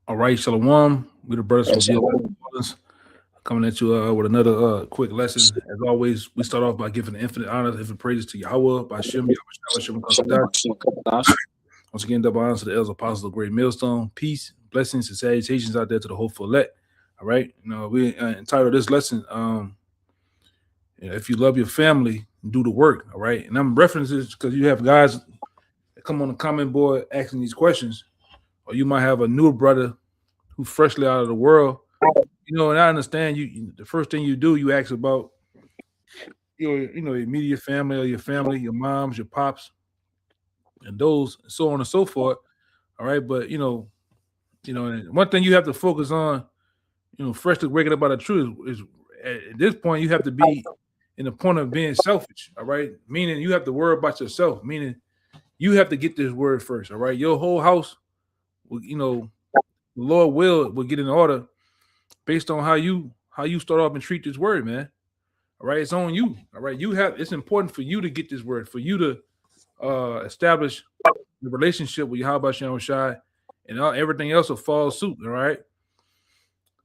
All right, Shalom. We the brothers from Yes, GLS shalom. coming at you with another quick lesson. As always, we start off by giving the infinite honor, infinite praises to Yahweh, by Shem, Yahweh, Shem, Shalom, Kasadah. Shalom. Once again, double honor to the elders, apostles of Great Millstone. Peace, blessings, and salutations out there to the hopeful elect. All right, we entitled this lesson, if you love your family, do the work. All right, and I'm referencing this because you have guys that come on the comment board asking these questions, or you might have a new brother who freshly out of the world. And I understand the first thing you do, you ask about your immediate family or your family, your moms, your pops, and those, so on and so forth. All right, but and one thing you have to focus on, freshly waking up out of truth is at this point you have to be in the point of being selfish. All right, meaning you have to worry about yourself. Meaning you have to get this word first. All right, your whole house, the Lord will get in order based on how you start off and treat this word, man. All right, it's on you. All right, it's important for you to get this word, for you to establish the relationship with Yahweh Shem Shai, and everything else will follow suit. All right,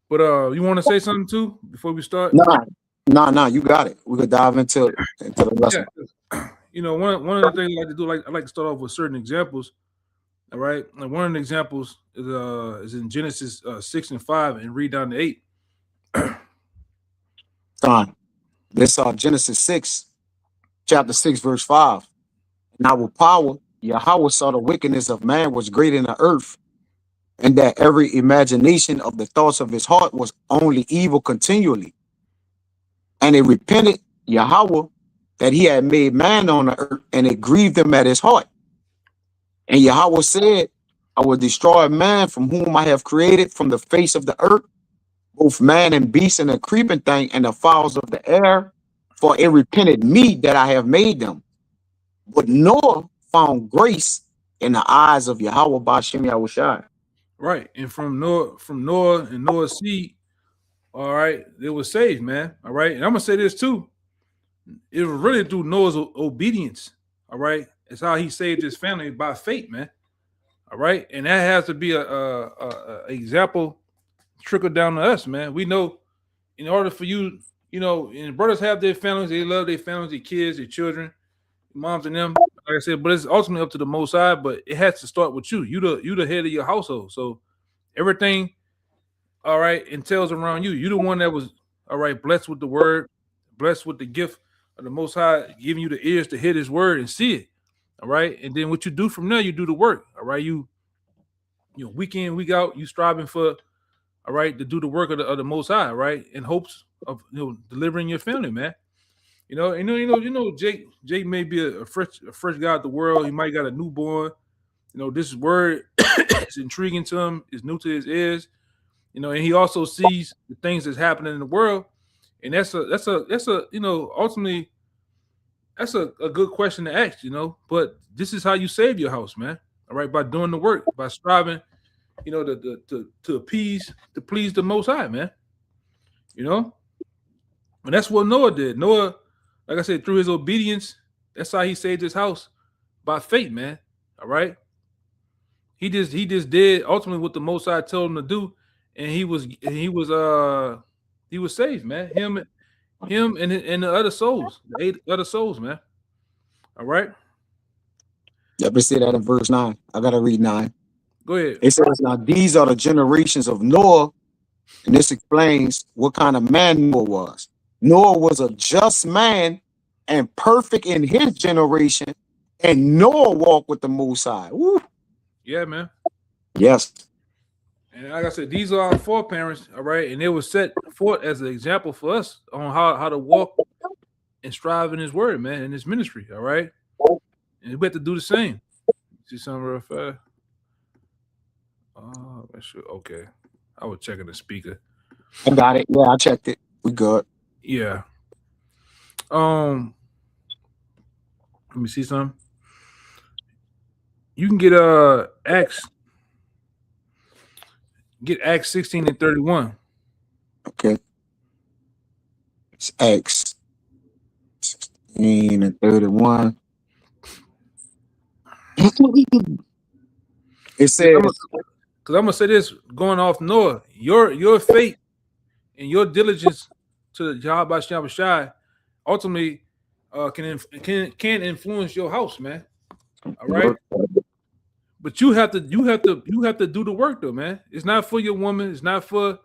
but you want to say something too before we start? Nah, you got it. We could dive into the Yeah, lesson. one of the things I like to do, like I like to start off with certain examples. All right, and one of the examples is in Genesis 6 and 5, and read down to 8. Fine. This Genesis 6, chapter 6, verse 5. Now with power, Yahweh saw the wickedness of man was great in the earth, and that every imagination of the thoughts of his heart was only evil continually. And it repented Yahweh that he had made man on the earth, and it grieved him at his heart. And Yahweh said, I will destroy man from whom I have created from the face of the earth, both man and beast and a creeping thing and the fowls of the air, for it repented me that I have made them. But Noah found grace in the eyes of Yahweh Bashem Yahushai. Right, and from Noah and Noah's seed, all right, they were saved, man. All right, and I'm gonna say this too. It was really through Noah's obedience. All right, it's how he saved his family by faith, man. All right, and that has to be a example trickle down to us, man. We know in order for you, and brothers have their families, they love their families, their kids, their children, moms, and them. Like I said, but it's ultimately up to the Most High. But it has to start with you. You the head of your household, so everything, all right, entails around you. You're the one that was, all right, blessed with the word, blessed with the gift of the Most High, giving you the ears to hear His word and see it. All right, and then what you do from there, you do the work. All right, week in, week out, you striving for, all right, to do the work of the Most High, right, in hopes of delivering your family, man. Jake may be a fresh guy at the world. He might got a newborn. This word is intriguing to him. It's new to his ears. And he also sees the things that's happening in the world, and that's a ultimately that's a good question to ask. But this is how you save your house, man. All right, by doing the work, by striving, to appease, to please the Most High, man. You know, and that's what Noah did. Noah, like I said, through his obedience, that's how he saved his house by faith, man. All right, he just did ultimately what the Most High told him to do, and he was saved, man. Him and the other souls, the 8 other souls, man. All right, Yep, it said that in verse 9. I gotta read 9. go ahead. It says, now these are the generations of Noah, and this explains what kind of man Noah was. Noah was a just man and perfect in his generation, and Noah walked with the Most High. Woo. Yeah, man. Yes. And like I said, these are our foreparents, all right, and they were set forth as an example for us on how to walk and strive in His word, man, in His ministry, all right. And we have to do the same. See something real fast? Okay. I was checking the speaker. I got it. Yeah, I checked it. We good. Yeah. Let me see something. You can get Acts 16 and 31. Okay. It's Acts 16 and 31. It says, Because because I'm gonna say this going off Noah, your faith and your diligence to the job by Shai ultimately can influence your house, man. All right. But you have to do the work though, man. It's not for your woman, it's not for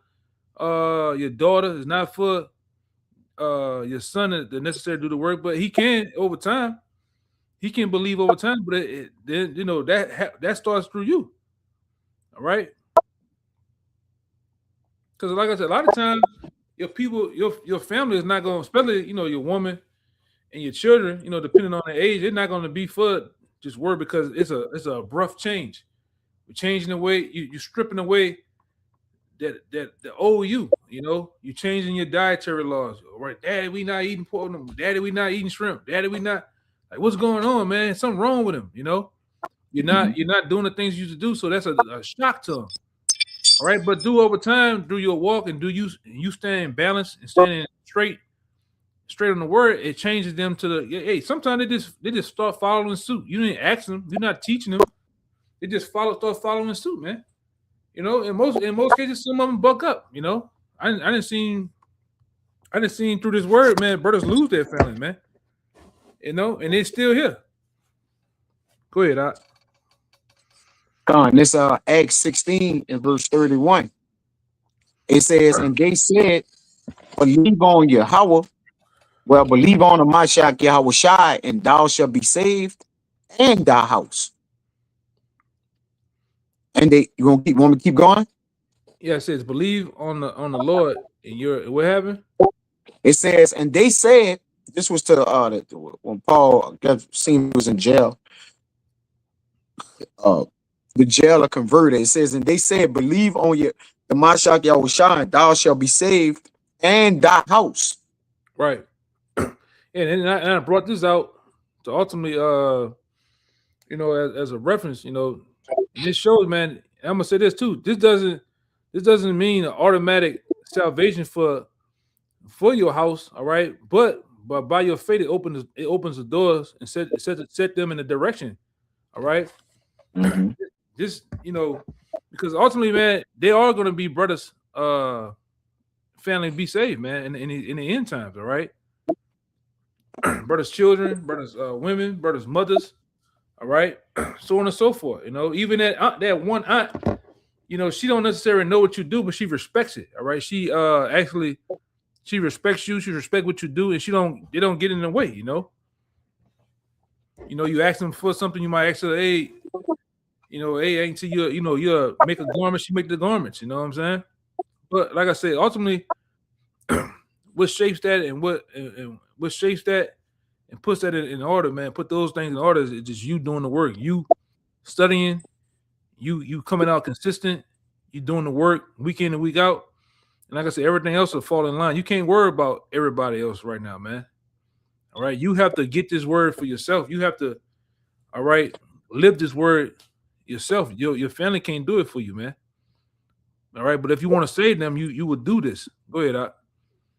your daughter, it's not for your son to necessarily do the work, but he can over time. He can believe over time, but then that starts through you. All right. Because like I said, a lot of times your family is not going, especially your woman and your children, depending on the age, they're not going to be for just word because it's a abrupt change. You're changing the way you're stripping away that old you're changing your dietary laws. All right, Daddy, we not eating pork. Daddy, we not eating shrimp. Daddy, we not like what's going on, man? Something wrong with him. You're not doing the things you used to do, so that's a shock to them. All right, but do over time, do your walk, and you stand balanced and standing straight on the word. It changes them to the hey. Sometimes they just start following suit. You didn't ask them. You're not teaching them. They just start following suit, man. In most cases, some of them buck up. I didn't seen through this word, man. Brothers lose their family, man. And they're still here. Go ahead, Doc. This Acts 16 and verse 31. It says, and they said, believe on Yahweh. Well, believe on the Mashiach Yahweh Shai, and thou shalt be saved, and thy house. And want me to keep going? Yeah, it says believe on the Lord, and what happened? It says, and they said, this was to when Paul seen was in jail. The jailer converted. It says, and they said, believe on the Mashiach Yahweh Shai, and thou shalt be saved, and thy house. Right. And I brought this out to ultimately, as a reference, this shows, man. I'm gonna say this too. This doesn't mean an automatic salvation for your house, all right. But by your faith, it opens the doors and set them in the direction, all right. Mm-hmm. Just because ultimately, man, they are gonna be brothers, family be saved, man, in the end times, all right. Brothers' children, brothers' women, brothers' mothers, all right, so on and so forth. Even that one aunt, she don't necessarily know what you do, but she respects it. All right, she actually she respects you. She respects what you do, and they don't get in the way. You ask them for something, you might ask her, hey, hey, I ain't see you. You make a garment, she make the garments. You know what I'm saying? But like I said, ultimately, what shapes that and what shapes that and puts that in order, man. Put those things in order. It's just you doing the work, you studying, you coming out consistent, you doing the work week in and week out. And like I said, everything else will fall in line. You can't worry about everybody else right now, man. All right, you have to get this word for yourself. You have to, all right, live this word yourself. Your family can't do it for you, man. All right, but if you want to save them, you would do this. Go ahead, Doc.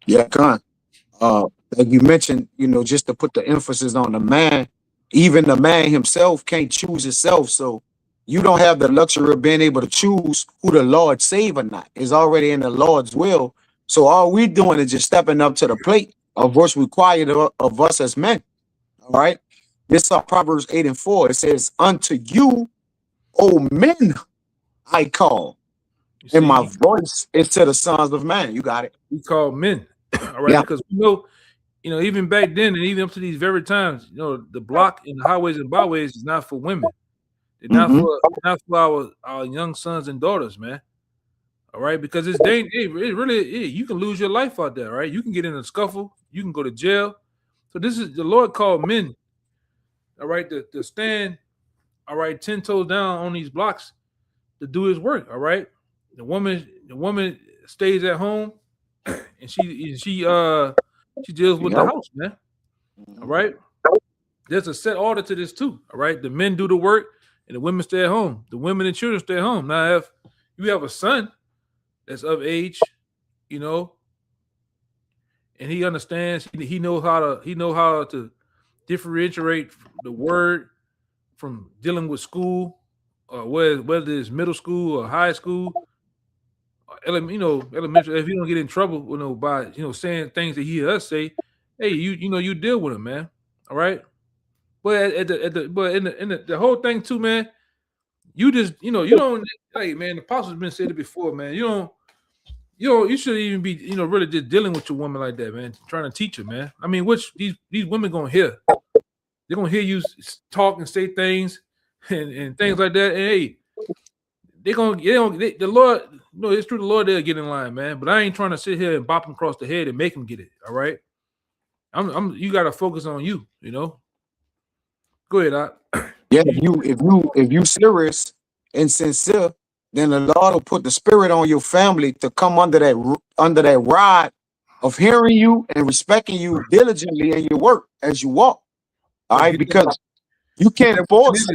Yeah, Con. Like you mentioned, just to put the emphasis on the man, even the man himself can't choose himself. So you don't have the luxury of being able to choose who the Lord save or not. It's already in the Lord's will. So all we're doing is just stepping up to the plate of what's required of us as men. All right. This is Proverbs 8 and 4. It says, unto you, O men, I call. And my voice is to the sons of man. You got it. We call men. All right. Yeah. Because we know, even back then and even up to these very times, the block and the highways and byways is not for women. They're not for our young sons and daughters, man. All right. Because it's dangerous. It really, you can lose your life out there. Right. You can get in a scuffle. You can go to jail. So this is the Lord called men. All right. To stand, all right, 10 toes down on these blocks to do his work. All right. The woman stays at home and she deals with the house, man. All right. There's a set order to this too. All right. The men do the work and the women stay at home. The women and children stay at home. Now, if you have a son that's of age, and he understands, he knows how to differentiate the word from dealing with school whether it's middle school or high school, elementary. If you don't get in trouble, by saying things that he or us say, hey, you deal with him, man. All right. But the whole thing too, man. You just you don't. Hey, man, the apostle's been said it before, man. You shouldn't even be really just dealing with your woman like that, man. Trying to teach her, man. I mean, which these women gonna hear? They're gonna hear you talk and say things and things like that. And hey, the Lord, it's true. The Lord, they'll get in line, man. But I ain't trying to sit here and bop them across the head and make them get it. All right. You got to focus on you. Go ahead, Doc. Yeah, if you serious and sincere, then the Lord will put the spirit on your family to come under that rod of hearing you and respecting you diligently in your work as you walk. All right, because you can't force.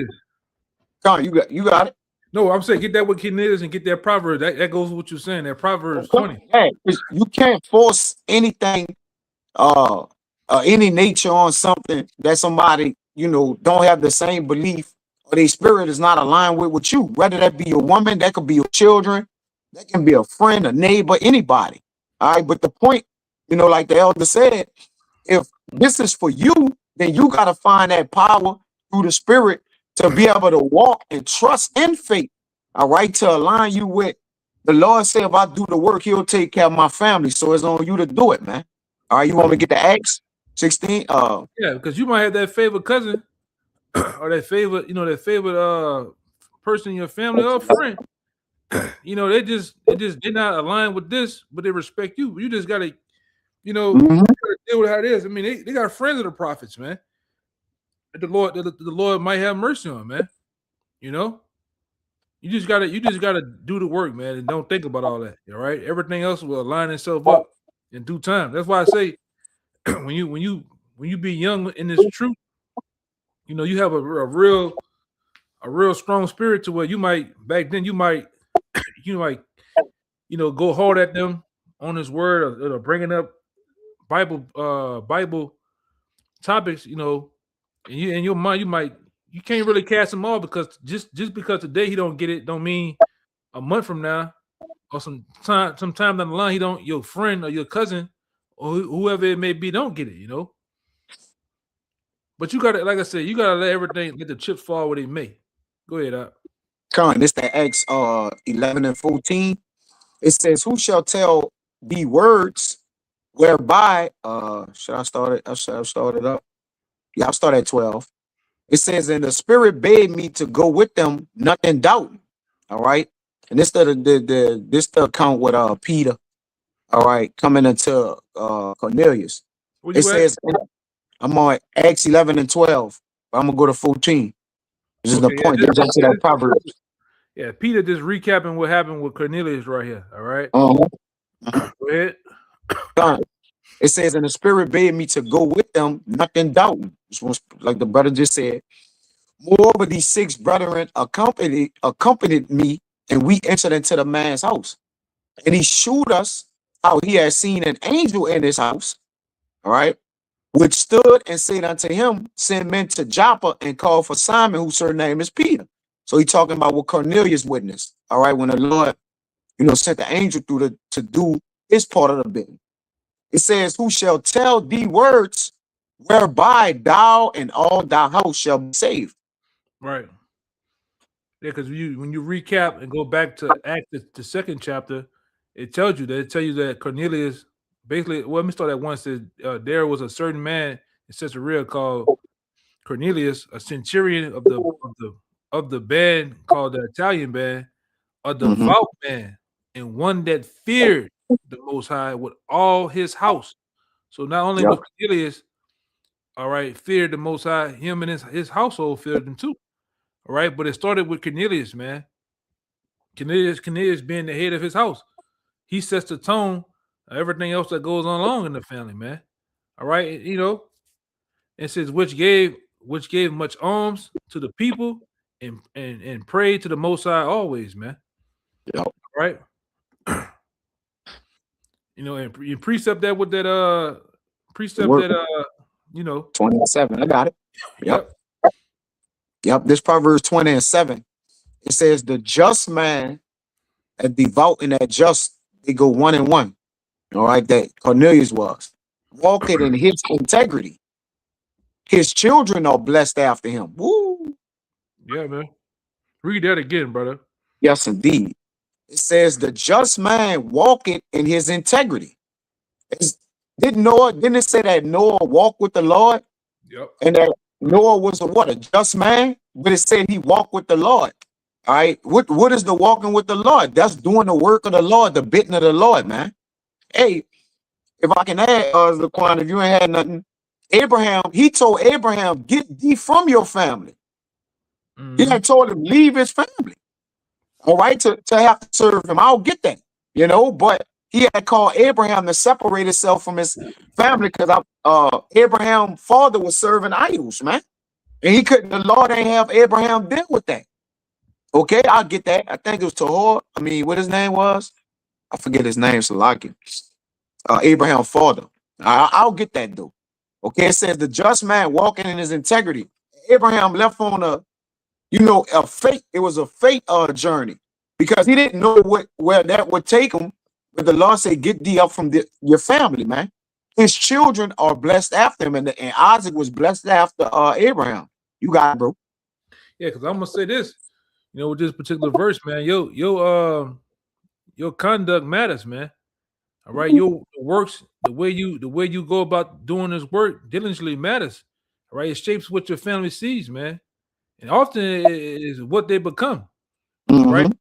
Come on, you got it. No, I'm saying get that what Cornelius and get that proverb. That goes with what you're saying. That Proverbs 20. Hey, you can't force anything, any nature on something that somebody don't have the same belief or their spirit is not aligned with you. Whether that be your woman, that could be your children, that can be a friend, a neighbor, anybody. All right, but the point, like the elder said, if this is for you, then you got to find that power through the spirit to be able to walk and trust in faith, all right, to align you with the Lord. Say, if I do the work, he'll take care of my family. So it's on you to do it, man. All right, you want me to get the Acts 16? Yeah, because you might have that favorite cousin or that favorite, person in your family or friend. They're not aligned with this, but they respect you. You just gotta, you gotta deal with how it is. I mean, they got friends of the prophets, man. The Lord might have mercy on, man. You just gotta do the work, man, and don't think about all that. All right, everything else will align itself up in due time. That's why I say, when you be young in this truth, you have a real strong spirit to where you might go hard at them on his word or bringing up Bible topics, and in your mind you can't really cast him off, because just because today he don't get it don't mean a month from now or sometime down the line your friend or your cousin or whoever it may be don't get it, But you gotta, like I said, you gotta let the chips fall where they may. Go ahead, Doc. Come on, this the Acts 11 and 14. It says, who shall tell thee words whereby should I start it? I start it up. Yeah, I'll start at 12. It says, and the spirit bade me to go with them, nothing doubting. All right. And this the account with Peter, all right, coming into Cornelius. It says, I'm on Acts 11 and 12. I'm gonna go to 14. This is the point. There's actually that Proverbs. Yeah, Peter just recapping what happened with Cornelius right here. All right. Go ahead. It says, and the spirit bade me to go with them, nothing doubting. This was like the brother just said. Moreover, these 6 brethren accompanied me, and we entered into the man's house. And he shewed us how he had seen an angel in his house, all right, which stood and said unto him, send men to Joppa and call for Simon, whose surname is Peter. So he's talking about what Cornelius witnessed, all right, when the Lord, sent the angel through to do his part of the business. It says, who shall tell thee words whereby thou and all thy house shall be saved. Right. Yeah, because when you recap and go back to Acts, the second chapter, it tells you that Cornelius basically, well, let me start at once. There was a certain man in Caesarea called Cornelius, a centurion of the band called the Italian band, a devout man, and one that feared the Most High with all his house. So not only was Cornelius, all right, feared the Most High, him and his household feared him too. All right, but it started with Cornelius, man. Cornelius being the head of his house. He sets the tone of everything else that goes on along in the family, man. All right, it says which gave much alms to the people and prayed to the Most High always, man. Yep. Right. And you precept that with that precept that 27. I got it. Yep. This Proverbs 20 and 7. It says the just man and devout and that just, they go one and one. All right, that Cornelius was walking in his integrity. His children are blessed after him. Woo! Yeah, man. Read that again, brother. Yes, indeed. It says the just man walking in his integrity. Didn't it say that Noah walked with the Lord? Yep. And that Noah was a just man? But it said he walked with the Lord. All right. What is the walking with the Lord? That's doing the work of the Lord, the bitten of the Lord, man. Hey, if I can add, Laquan, if you ain't had nothing, Abraham, he told Abraham, get thee from your family. He had told him, leave his family. All right, to have to serve him. I'll get that, but he had called Abraham to separate himself from his family because Abraham's father was serving idols, man. And he couldn't, the Lord ain't have Abraham deal with that. Okay, I'll get that. I think it was Tahor. I mean, what his name was? I forget his name, Salaki. Abraham's father. I'll get that though. Okay, it says the just man walking in his integrity. Abraham left on a fate. It was a fate journey because he didn't know where that would take him. But the Lord said, get thee up from your family, man. His children are blessed after him, and Isaac was blessed after Abraham. You got it, bro. Yeah, because I'm gonna say this, with this particular verse, man, your conduct matters, man. All right, your works, the way you go about doing this work diligently matters. All right, it shapes what your family sees, man, and often it is what they become. Right.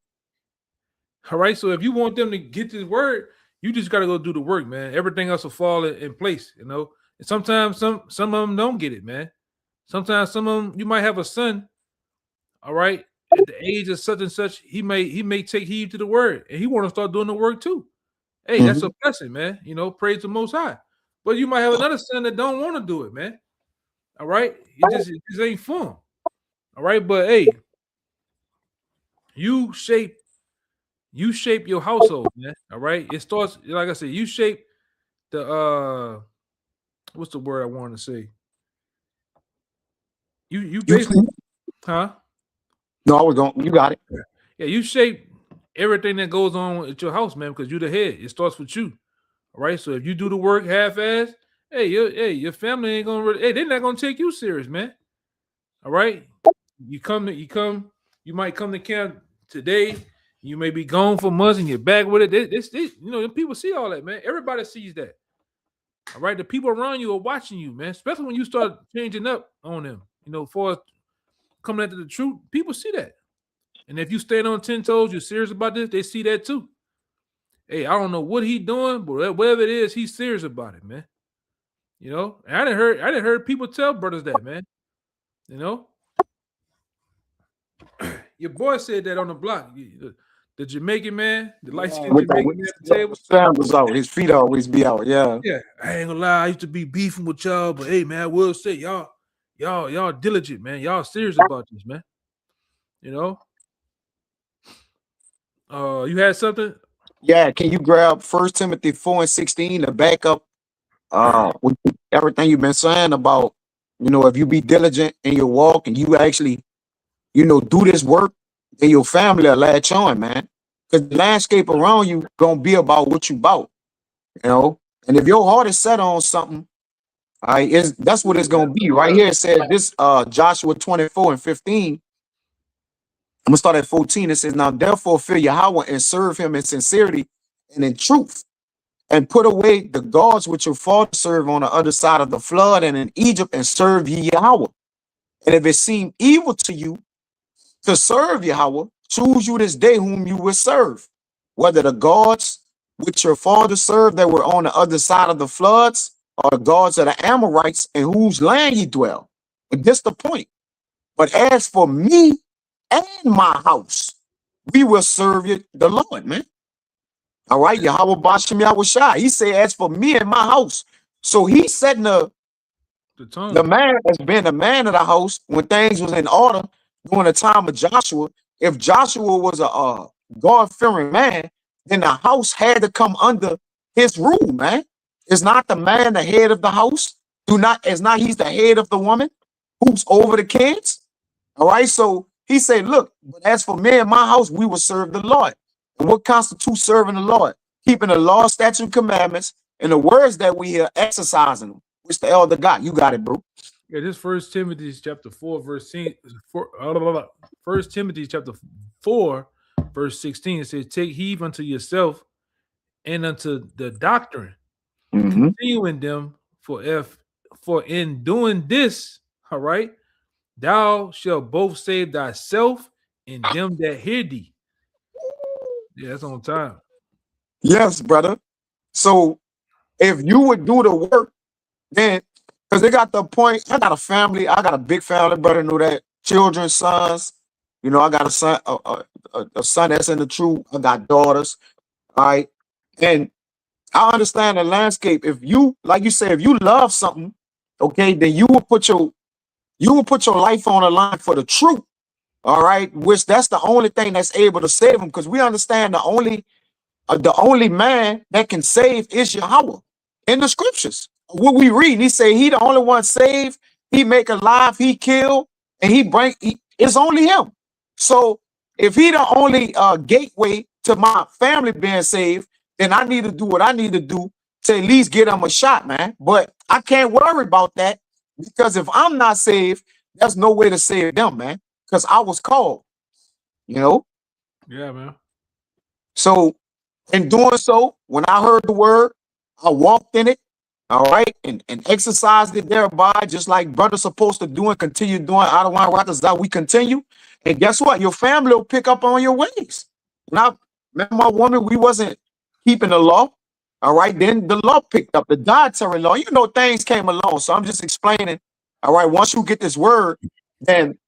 All right. So if you want them to get this word, you just got to go do the work, man. Everything else will fall in place, And sometimes some of them don't get it, man. Sometimes some of them, you might have a son. All right, at the age of such and such, he may take heed to the word, and he want to start doing the work too. Hey, that's a blessing, man. Praise the Most High. But you might have another son that don't want to do it, man. All right, it just ain't fun. All right, but hey, you shape your household, man. All right, it starts, like I said, you shape the what's the word I wanted to say? You basically, huh? No, I was going. You got it. Yeah, you shape everything that goes on at your house, man, because you're the head. It starts with you. All right. So if you do the work half-ass, your family ain't gonna they're not gonna take you serious, man. All right. You might come to camp today. You may be gone for months and you're back with it. People see all that, man. Everybody sees that. All right. The people around you are watching you, man. Especially when you start changing up on them. For coming after the truth, people see that. And if you stand on 10 toes, you're serious about this, they see that too. Hey, I don't know what he's doing, but whatever it is, he's serious about it, man. And I didn't heard people tell brothers that, man. Your boy said that on the block. The Jamaican man, the light-skinned Jamaican man at the table. Sandals out. His feet always be out. Yeah. Yeah. I ain't gonna lie. I used to be beefing with y'all, but hey, man, I will say y'all diligent, man. Y'all serious about this, man. You had something? Yeah, can you grab 1 Timothy 4:16 to back up with everything you've been saying about, if you be diligent in your walk and you actually, do this work, then your family will latch on, man. Because the landscape around you gonna be about what you about, And if your heart is set on something, all right, that's what it's gonna be. Right here it says this Joshua 24:15. I'm gonna start at 14. It says, now therefore fear Yahweh and serve him in sincerity and in truth, and put away the gods which your father served on the other side of the flood and in Egypt, and serve ye Yahweh. And if it seem evil to you to serve Yahweh, choose you this day whom you will serve, whether the gods which your father served that were on the other side of the floods, or the gods of the Amorites in whose land ye dwell. But this the point. But as for me and my house, we will serve you, the Lord, man. All right, Yahweh Bashem Yahweh Shai. He said, as for me and my house. So he's setting the man has been the man of the house when things was in order during the time of Joshua. If Joshua was a God-fearing man, then the house had to come under his rule, man. Is not the man the head of the house? He's the head of the woman who's over the kids. All right, so He said, look, but as for me and my house, we will serve the Lord. And what constitutes serving the Lord? Keeping the law, statutes, and commandments, and the words that we hear, exercising them, which the elder got. You got it, bro. Yeah, this First Timothy chapter 4, verse 1 Timothy chapter 4, verse 16. It says, take heed unto yourself and unto the doctrine. Continue in them, for in doing this, all right, thou shalt both save thyself and them that hear thee. Yeah, that's on time. Yes, brother. So if you would do the work, then because they got the point, I got a family, I got a big family, brother. Know that children, sons. You know, I got a son, a son that's in the truth. I got daughters. All right, and I understand the landscape. If you, like you say, if you love something, okay, then you will put your life on the line for the truth. All right, which that's the only thing that's able to save them, because we understand the only man that can save is Yahweh in the scriptures. What we read, he say he the only one saved, he make alive, he kill, and it's only him. So if he the only gateway to my family being saved, then I need to do what I need to do to at least get them a shot, man. But I can't worry about that, because if I'm not saved, there's no way to save them, man, because I was called, you know? Yeah, man. So in doing so, when I heard the word, I walked in it, all right, and exercised it thereby, just like brothers supposed to do and continue doing. Out of one right that we continue. And guess what? Your family will pick up on your ways. When I met my woman, we wasn't keeping the law. All right, then the law picked up, the dietary law. You know, things came along. So I'm just explaining. All right, once you get this word, then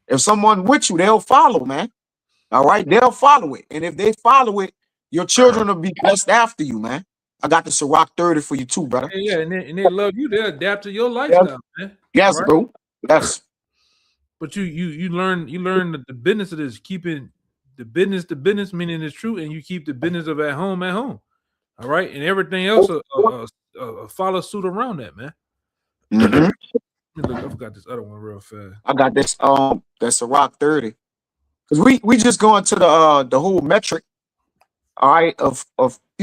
if someone with you, they'll follow, man. All right, they'll follow it. And if they follow it, your children will be blessed after you, man. I got the Ciroc 30 for you too, brother. Yeah, and they love you. They adapt to your lifestyle, man. Yes, right? bro. Yes. But you learn the business of this, keeping the business, meaning it's true, and you keep the business of at home. All right, and everything else follow suit around that, man. Look, I forgot this other one real fast. I got this that's Ciroc 30. Because we just going to the whole metric, all right, of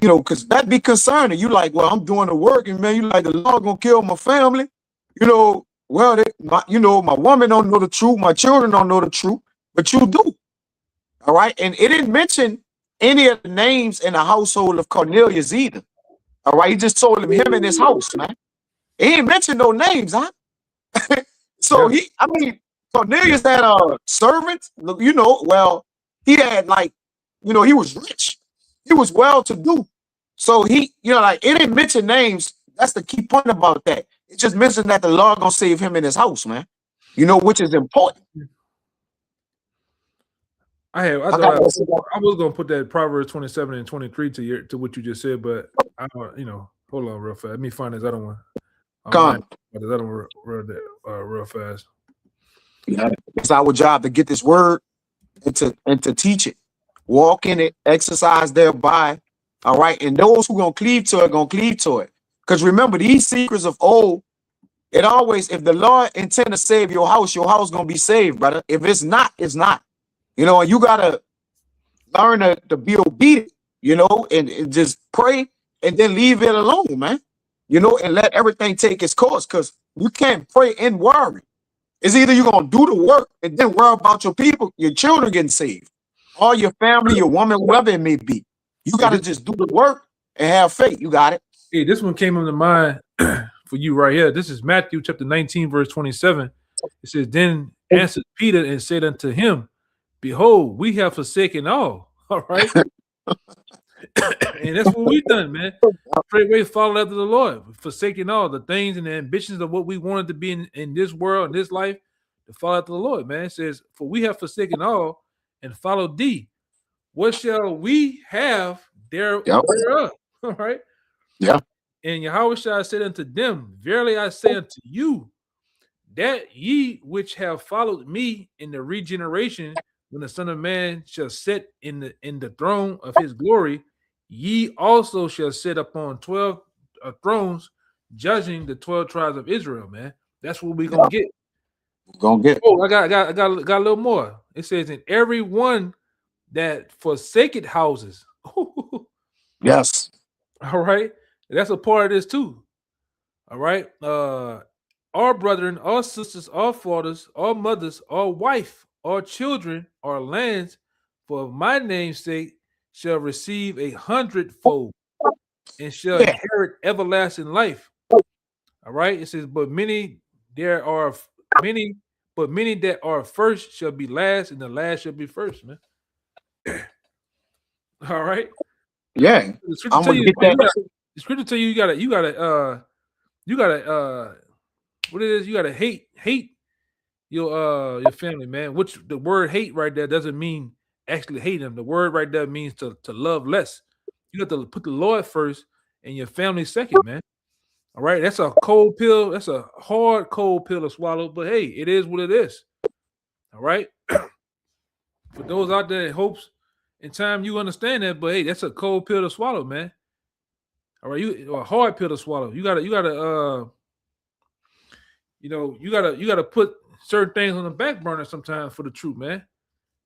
you know, because that be concerning. You like, well, I'm doing the work, and man, you like, the law gonna kill my family. You know, well, my woman don't know the truth, my children don't know the truth, but you do. All right. And it didn't mention any of the names in the household of Cornelius either. All right. He just told him in his house, man. He didn't mention no names, huh? So Cornelius had a servant, you know, well, he had he was rich. He was well-to-do. So it didn't mention names. That's the key point about that. It just mentioned that the Lord gonna save him in his house, man. You know, which is important. I was gonna put that Proverbs 27 and 23 to what you just said, but I don't, hold on real fast. Let me find this other one. This other one real fast. Yeah, it's our job to get this word and to teach it, walk in it, exercise thereby. All right, and those who gonna cleave to it gonna cleave to it. Because remember, these secrets of old, if the Lord intend to save your house gonna be saved, brother. If it's not, it's not. You know, and you gotta learn to be obedient, you know, and just pray and then leave it alone, man. You know, and let everything take its course, because you can't pray and worry. It's either you're gonna do the work and then worry about your people, your children getting saved, or your family, your woman, whoever it may be. You gotta just do the work and have faith. You got it. Hey, this one came into mind for you right here. This is Matthew chapter 19, verse 27. It says, then answered Peter and said unto him, behold, we have forsaken all. All right. And that's what we've done, man. Straightway follow after the Lord, forsaking all the things and the ambitions of what we wanted to be in this world, in this life, to follow after the Lord, man. It says, for we have forsaken all and followed thee. What shall we have thereof? All right. Yeah. And Yahweh shall say unto them, verily I say unto you, that ye which have followed me in the regeneration, when the Son of Man shall sit in the throne of his glory, ye also shall sit upon 12 thrones, judging the 12 tribes of Israel, man. That's what we're gonna get. We're gonna get. Oh, I got a little more. It says, "In every one that forsaketh houses." Yes. All right, that's a part of this too. All right, our brethren, our sisters, our fathers, our mothers, our wife, our children, our lands, for my name's sake, shall receive 100-fold and shall Yeah. inherit everlasting life. All right, it says, "But many there are many, but many that are first shall be last, and the last shall be first." Man. All right. Yeah. The scripture I'm tell gonna you, get that. the scripture tell you you gotta what it is, you gotta hate your family, man. Which the word hate right there doesn't mean actually hate them. The word right there means to love less. You have to put the Lord first and your family second, man. All right, that's a cold pill. That's a hard cold pill to swallow, but hey, it is what it is. All right. For those out there that hopes in time you understand that, but hey, that's a cold pill to swallow, man. All right, you a hard pill to swallow. You gotta put certain things on the back burner sometimes for the truth, man.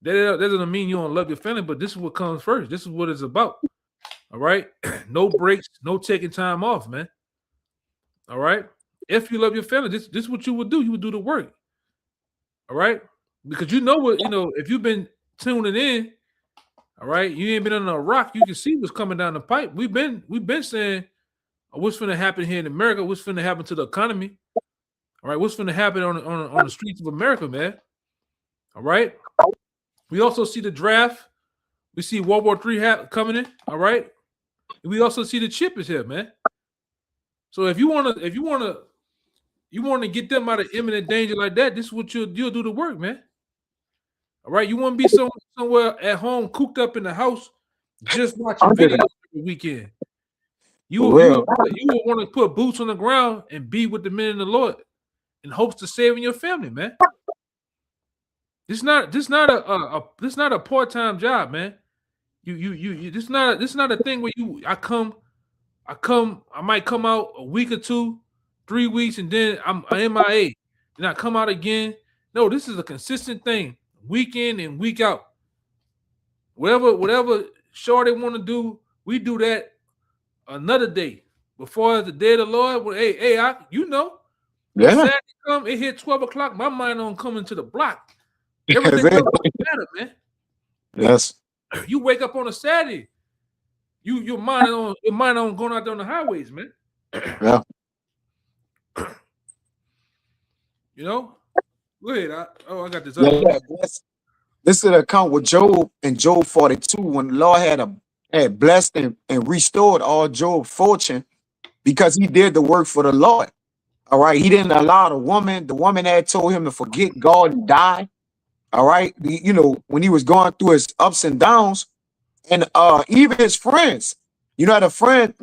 That doesn't mean you don't love your family, but this is what comes first. This is what it's about. All right. No breaks, no taking time off, man. All right. If you love your family, this is what you would do. You would do the work. All right. Because if you've been tuning in, all right, you ain't been on a rock, you can see what's coming down the pipe. We've been saying what's going to happen here in America, what's going to happen to the economy. All right, what's going to happen on the streets of America, man. All right. We also see the draft. We see World War III coming in. All right. We also see the chip is here, man. So if you want to get them out of imminent danger like that, this is what you'll do the work, man. All right. You want to be somewhere at home, cooped up in the house, just watching videos every weekend. You will want to put boots on the ground and be with the men in the Lord in hopes to saving your family, man. This is not a part-time job, man. This is not a thing where I might come out a week or 2, 3 weeks, and then I'm MIA. Then I come out again. No, this is a consistent thing, week in and week out. Whatever show they want to do, we do that another day. Before the day of the Lord, well, Yeah. Saturday come, it hit 12 o'clock. My mind on coming to the block. Everything else doesn't matter, man. Yes. You wake up on a Saturday. Your mind on going out there on the highways, man. Yeah. Go ahead. I got this. This is an account with Job in Job 42 when the Lord had blessed and restored all Job's fortune because he did the work for the Lord. All right. He didn't allow the woman had told him to forget God and die. All right. When he was going through his ups and downs, and even his friends, had a friend,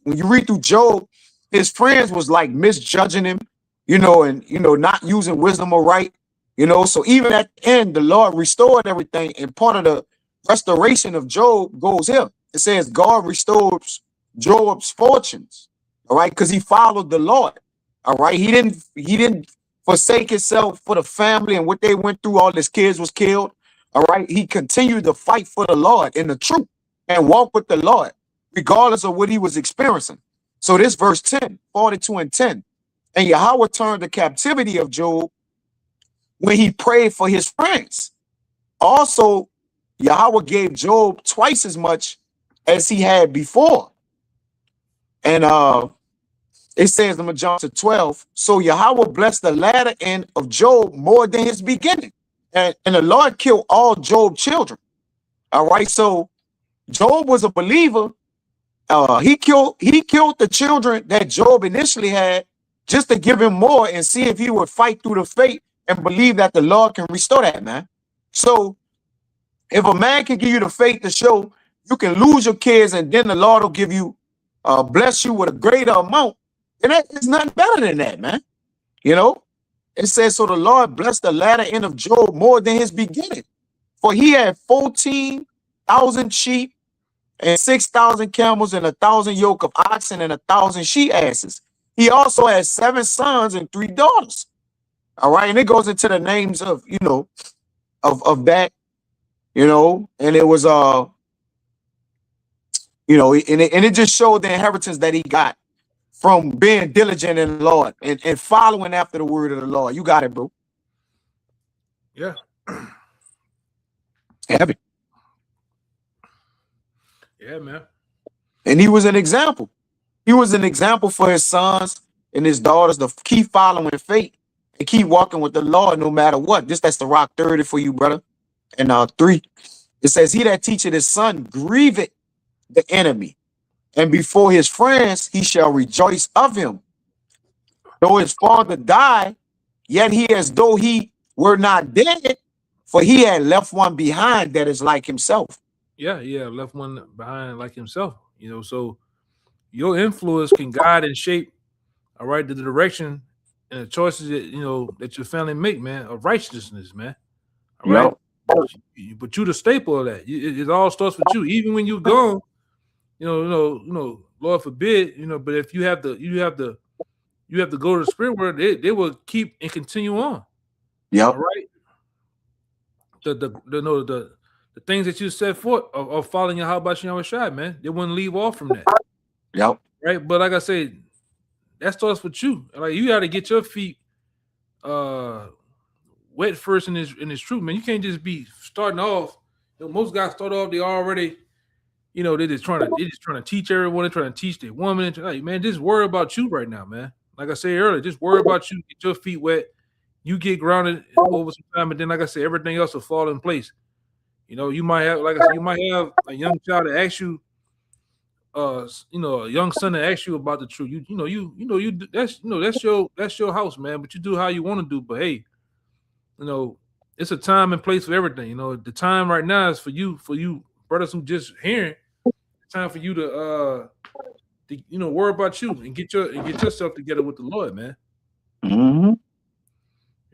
when you read through Job, his friends was like misjudging him, and not using wisdom or right, so even at the end, the Lord restored everything. And part of the restoration of Job goes here. It says God restores Job's fortunes, all right, because he followed the Lord. All right. He didn't forsake himself for the family and what they went through. All his kids was killed. All right. He continued to fight for the Lord in the truth and walk with the Lord, regardless of what he was experiencing. So this verse 10, 42 and 10. And Yahweh turned the captivity of Job when he prayed for his friends. Also, Yahweh gave Job twice as much as he had before. And it says, I'm going to jump to 12. So Yahweh blessed the latter end of Job more than his beginning. And the Lord killed all Job's children. All right. So Job was a believer. He killed the children that Job initially had just to give him more and see if he would fight through the fate and believe that the Lord can restore that, man. So if a man can give you the faith to show you can lose your kids and then the Lord will give you, bless you with a greater amount, and it's nothing better than that, man. It says, so the Lord blessed the latter end of Job more than his beginning. For he had 14,000 sheep and 6,000 camels and 1,000 yoke of oxen and 1,000 she asses. He also had 7 sons and 3 daughters. All right. And it goes into the names of, of that, you know, and it was you know, and it just showed the inheritance that he got from being diligent in the Lord and following after the word of the Lord. You got it, bro. Yeah. Heavy. Yeah, man. And he was an example. He was an example for his sons and his daughters to keep following faith and keep walking with the Lord no matter what. Just that's the rock 30 for you, brother. And 3, it says, he that teacheth his son grieveth the enemy, and before his friends he shall rejoice of him. Though his father die, yet he as though he were not dead, for he had left one behind that is like himself. Yeah, left one behind like himself. You know, so your influence can guide and shape, all right, the direction and the choices that you know that your family make, man, of righteousness, man. All right. But you the staple of that. It all starts with you. Even when you're gone, Lord forbid, but if you have to go to the spirit world, they will keep and continue on. Yep. All right. The things that you set forth of following your how about you shot, man. They wouldn't leave off from that. Yep. Right. But like I said, that starts with you. Like you got to get your feet wet first in this truth, man. You can't just be starting off. Most guys start off, they already, they're just trying to teach everyone, they're trying to teach their woman. Like, man, just worry about you right now, man. Like I said earlier, just worry about you, get your feet wet, you get grounded over some time, and then like I said, everything else will fall in place. You might have, like I said, you might have a young child that asks you, a young son that asks you about the truth. That's your house, man. But you do how you want to do. But hey, it's a time and place for everything. The time right now is for you brothers who just hearing. It's time for you to worry about you and get yourself together with the Lord, man. Mm-hmm.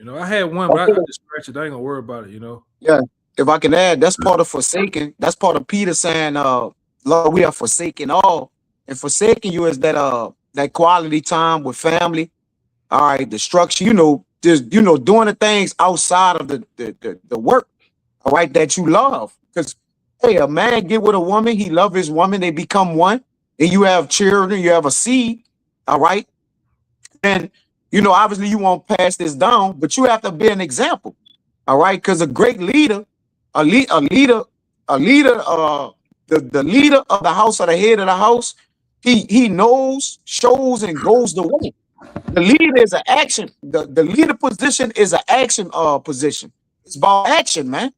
I had one, but I just scratched it. I ain't gonna worry about it. Yeah. If I can add, that's part of forsaking. That's part of Peter saying, Lord, we are forsaking all. And forsaking you is that quality time with family. All right, the structure, just doing the things outside of the work, all right, that you love. Because hey, a man get with a woman, he love his woman, they become one, and you have children, you have a seed, all right. And obviously you won't pass this down, but you have to be an example, all right, because a great leader, the leader of the house or the head of the house, he knows, shows, and goes the way. The leader is an action. The leader position is an action position. It's about action, man.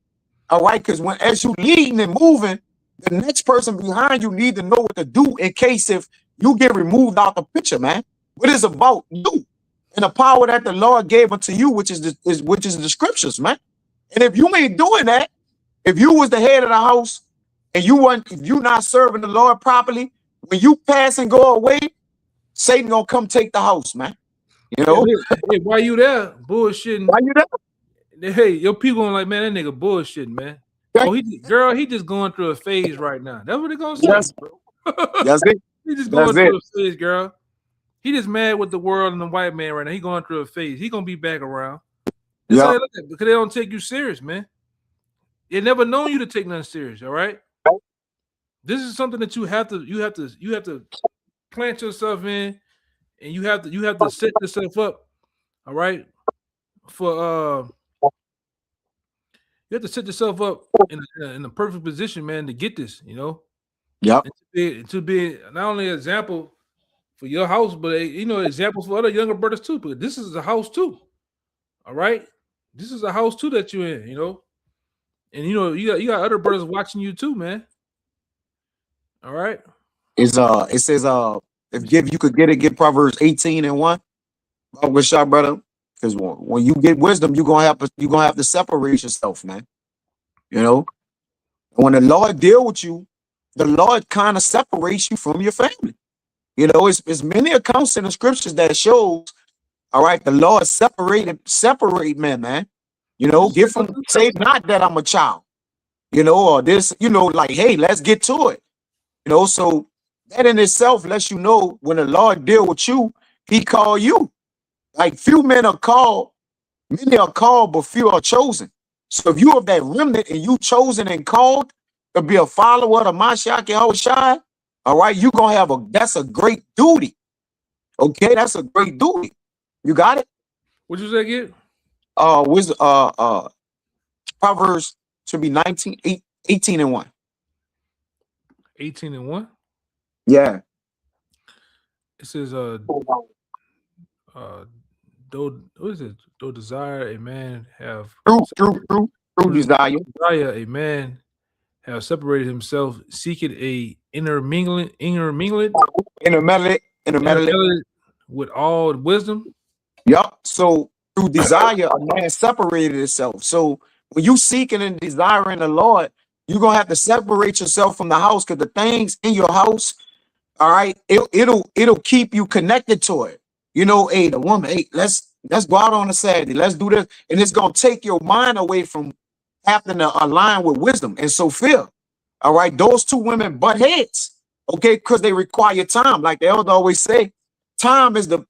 All right, because as you leading and moving, the next person behind you need to know what to do in case if you get removed out the picture, man. What is about you and the power that the Lord gave unto you, which is the scriptures, man. And if you ain't doing that, if you was the head of the house and if you not serving the Lord properly, when you pass and go away, Satan gonna come take the house, man. Hey, why you there? Bullshitting. Why you there? Hey, your people gonna like, man, that nigga bullshitting, man. Oh, he just going through a phase right now. That's what they gonna say, yes, bro. That's it. He just going through a phase, girl. He just mad with the world and the white man right now. He going through a phase. He gonna be back around. Yeah, because they don't take you serious, man. They never known you to take nothing serious. All right. This is something that you have to plant yourself in, and you have to set yourself up. All right. For you have to set yourself up in a perfect position, man, to get this. Yep. And to be not only an example for your house, but examples for other younger brothers too. But this is a house too. All right. This is a house too that you're in, and you got other brothers watching you too, man. All right. It says if you could get Proverbs 18:1. Good shot, brother. Because when you get wisdom, you're gonna have to separate yourself, man. When the Lord deal with you, the Lord kind of separates you from your family. It's many accounts in the scriptures that shows, all right, the Lord separate men, man. Give from say not that I'm a child, or this, like, hey, let's get to it. So that in itself lets you know when the Lord deal with you, he call you. Like few men are called, many are called, but few are chosen. So if you of that remnant and you chosen and called to be a follower of the Mashiach Yahushua, all right, you're gonna have that's a great duty. Okay, that's a great duty. You got it? What you say again? Proverbs should be 18 and 1. 18 and 1. Yeah. It says though what is it? Though desire a man have True desire. A man have separated himself, seeking a intermingling with all wisdom. Yup. So through desire, a man separated itself. So when you seeking and desiring the Lord, you're gonna have to separate yourself from the house, because the things in your house, all right, it'll keep you connected to it. You know, hey, the woman, hey, let's go out on a Saturday, let's do this, and it's gonna take your mind away from having to align with wisdom. And so fear, all right, those two women butt heads, okay, because they require time. Like the elder always say, time is the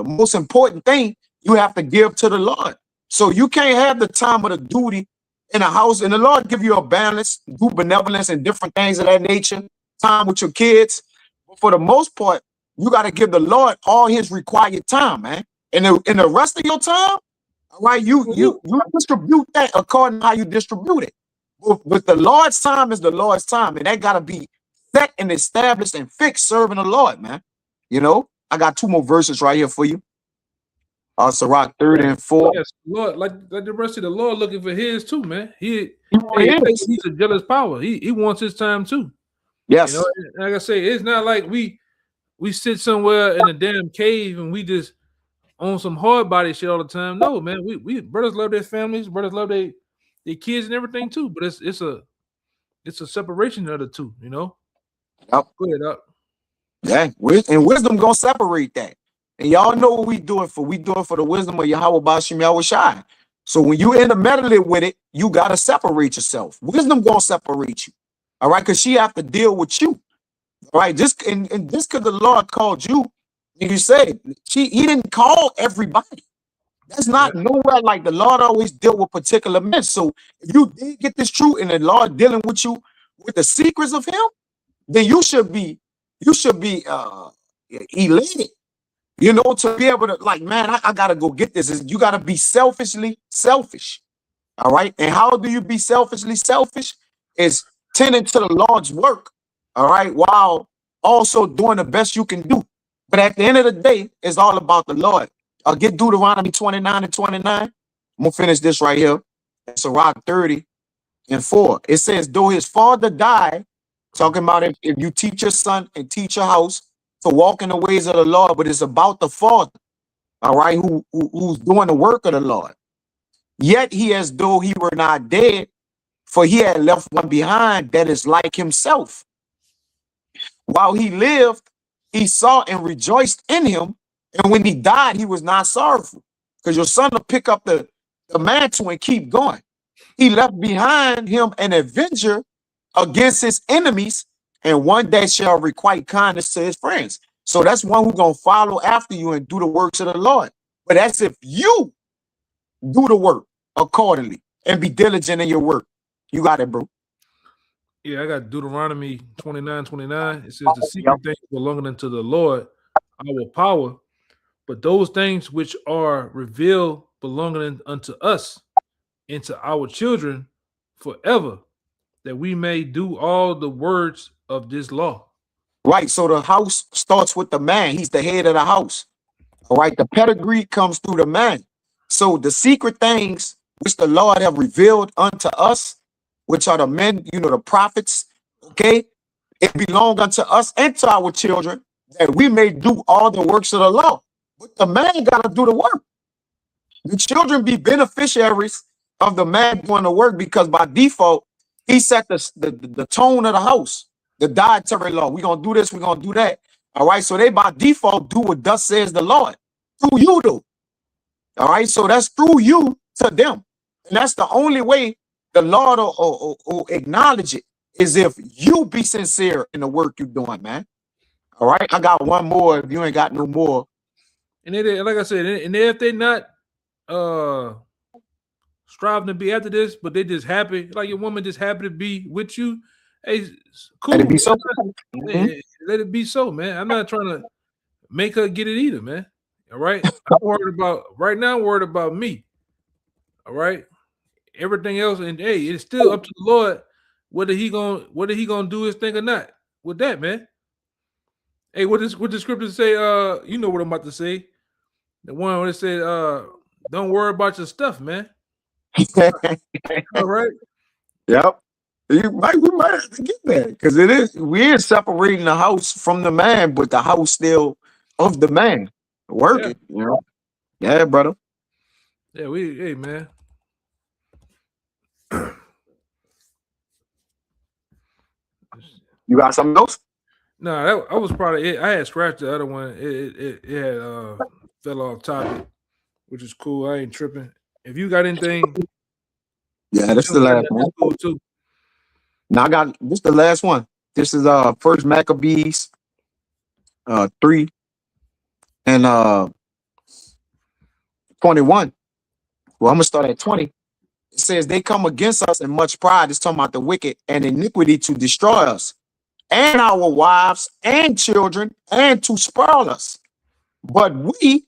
most important thing you have to give to the Lord. So you can't have the time of the duty in a house, and the Lord give you a balance, do benevolence and different things of that nature, time with your kids. But for the most part, you got to give the Lord all his required time, man. And the rest of your time, all right, you distribute that according to how you distribute it. But the Lord's time is the Lord's time, and that got to be set and established and fixed serving the Lord, man. You know, I got 2 more verses right here for you. Sirach 30 and 4. Yes, Lord, like the rest of the Lord looking for his too, man. He's a jealous power. He wants his time too. Yes. You know, like I say, it's not like we sit somewhere in a damn cave and we just on some hard body shit all the time. No, man. We brothers love their families, brothers love their kids and everything too. But it's a separation of the two, you know. Yep. Go ahead, up. Yeah, and wisdom gonna separate that. And y'all know what we do it for. We do it for the wisdom of Yahweh Bashim Yahushai. So when you intermeddle with it, you gotta separate yourself. Wisdom gonna separate you. All right, because she have to deal with you. All right, just because the Lord called you, and you said he didn't call everybody. That's not nowhere like the Lord always dealt with particular men. So if you did get this truth and the Lord dealing with you with the secrets of him, then you should be elated, you know, to be able to, like, man, I gotta go get this. You gotta be selfishly selfish. All right. And how do you be selfishly selfish? Is tending to the Lord's work, all right, while also doing the best you can do. But at the end of the day, it's all about the Lord. I'll get Deuteronomy 29 and 29. I'm gonna finish this right here. It's Sirach 30 and 4. It says, though his father died, talking about if you teach your son and teach your house to walk in the ways of the Lord, but it's about the father, all right, who's doing the work of the Lord. Yet he as though he were not dead, for he had left one behind that is like himself. While he lived, he saw and rejoiced in him. And when he died, he was not sorrowful, because your son will pick up the mantle and keep going. He left behind him an avenger against his enemies, and one that shall requite kindness to his friends. So that's one who's going to follow after you and do the works of the Lord. But that's if you do the work accordingly and be diligent in your work. You got it, bro. Yeah, I got Deuteronomy 29:29. It says, the secret things belonging unto the Lord, our power, but those things which are revealed belonging unto us and to our children forever, that we may do all the words of this law. Right. So the house starts with the man. He's the head of the house. All right. The pedigree comes through the man. So the secret things which the Lord have revealed unto us, which are the men, you know, the prophets, okay, it belongs unto us and to our children, that we may do all the works of the law. But the man got to do the work. The children be beneficiaries of the man doing the work, because by default, he set the tone of the house, the dietary law. We're going to do this, we're going to do that. All right, so they by default do what thus says the Lord. Through you do. All right, so that's through you to them. And that's the only way the Lord will acknowledge it, is if you be sincere in the work you're doing, man. All right, I got one more if you ain't got no more. And they, like I said, and if they're not striving to be after this, but they just happy, like your woman just happy to be with you. Hey, cool. Let it be so. Hey, let it be so, man. I'm not trying to make her get it either, man. All right. I'm worried about right now. I'm worried about me. All right. Everything else, and hey, it's still up to the Lord whether he gonna do his thing or not with that, man. Hey, what the scripture say? You know what I'm about to say. The one where it said, don't worry about your stuff, man. All right. Yep. We might have to get that because we is separating the house from the man, but the house still of the man working. You know. Yeah, brother. Yeah, hey, man. You got something else? No, I was probably it. I had scratched the other one. It had fell off topic, which is cool. I ain't tripping. If you got anything, yeah, this is the last one. Cool too. Now I got this. The last one. This is First Maccabees 3 and 21. Well, I'm gonna start at 20. It says they come against us in much pride. It's talking about the wicked and iniquity to destroy us, and our wives and children, and to spoil us. But we,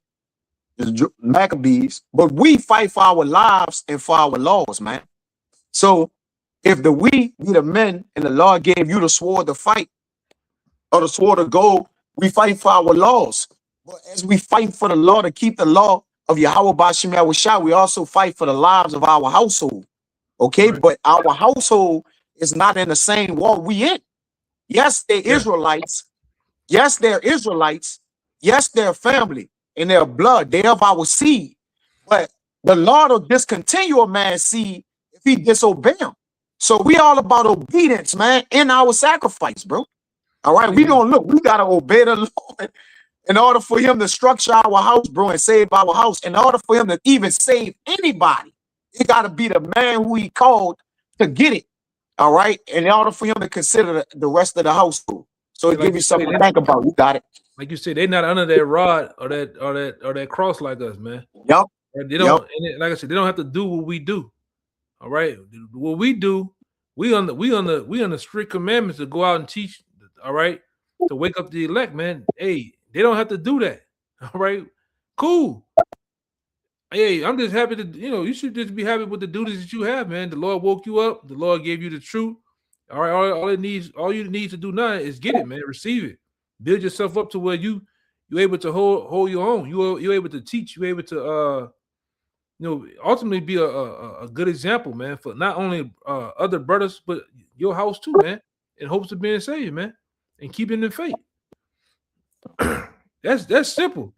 Maccabees, but we fight for our lives and for our laws, man. So if we be the men and the Lord gave you the sword to fight or the sword of gold, we fight for our laws. But as we fight for the law to keep the law of Yahweh Bashim Yahushua, we also fight for the lives of our household. Okay, right. But our household is not in the same war we in. Yes, they're Israelites. Yes, they're Israelites. Yes, they're family and their blood. They're of our seed. But the Lord will discontinue a man's seed if he disobey him. So we all about obedience, man, in our sacrifice, bro. All right, we gonna look. We gotta obey the Lord in order for him to structure our house, bro, and save our house. In order for him to even save anybody, it gotta be the man who he called to get it. All right, in order for him to consider the rest of the household. So it give you something to think about. You got it. Like you said, they're not under that rod or that cross like us, man. Yep. They don't. And like I said, they don't have to do what we do. All right, what we do, we on the strict commandments to go out and teach. All right, to wake up the elect, man. Hey, they don't have to do that. All right, cool. Hey, I'm just happy to, you should just be happy with the duties that you have, man. The Lord woke you up. The Lord gave you the truth. All right, all you need to do now is get it, man. Receive it. Build yourself up to where you're able to hold your own. You're able to teach. You're able to ultimately be a good example, man, for not only other brothers but your house too, man. In hopes of being saved, man, and keeping the faith. That's simple.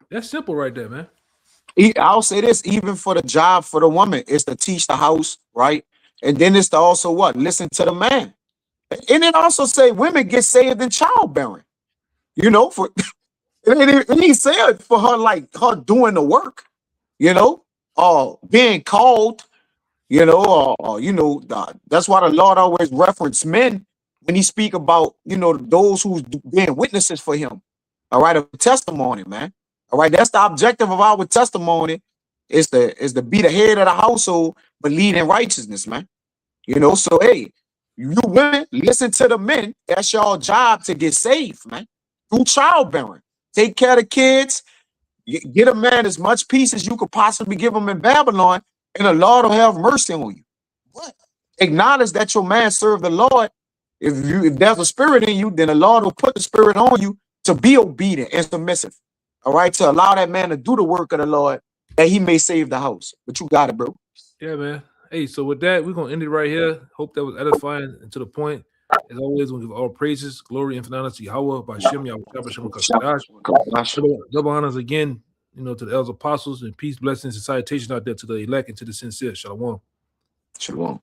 That's simple right there, man. I'll say this, even for the job for the woman, is to teach the house, right? And then it's to also what? Listen to the man. And it also say women get saved in childbearing. For and he said for her, like her doing the work, being called, that's why the Lord always reference men when he speak about, those who's being witnesses for him. All right, a testimony, man. All right, that's the objective of our testimony is to be the head of the household, but lead in righteousness, man. So hey, you women, listen to the men. That's your job to get saved, man. Through childbearing. Take care of the kids. Get a man as much peace as you could possibly give him in Babylon, and the Lord will have mercy on you. But acknowledge that your man served the Lord. If there's a spirit in you, then the Lord will put the spirit on you to be obedient and submissive. All right, to allow that man to do the work of the Lord, that he may save the house. But you got it, bro. Yeah, man. Hey, so with that, we're gonna end it right here. Hope that was edifying and to the point. As always, we'll give all praises, glory, and honor to Yahweh by Shem Yahweh. Double honors again, to the elders apostles, and peace, blessings, and salutations out there to the elect and to the sincere. Shalom. Shalom.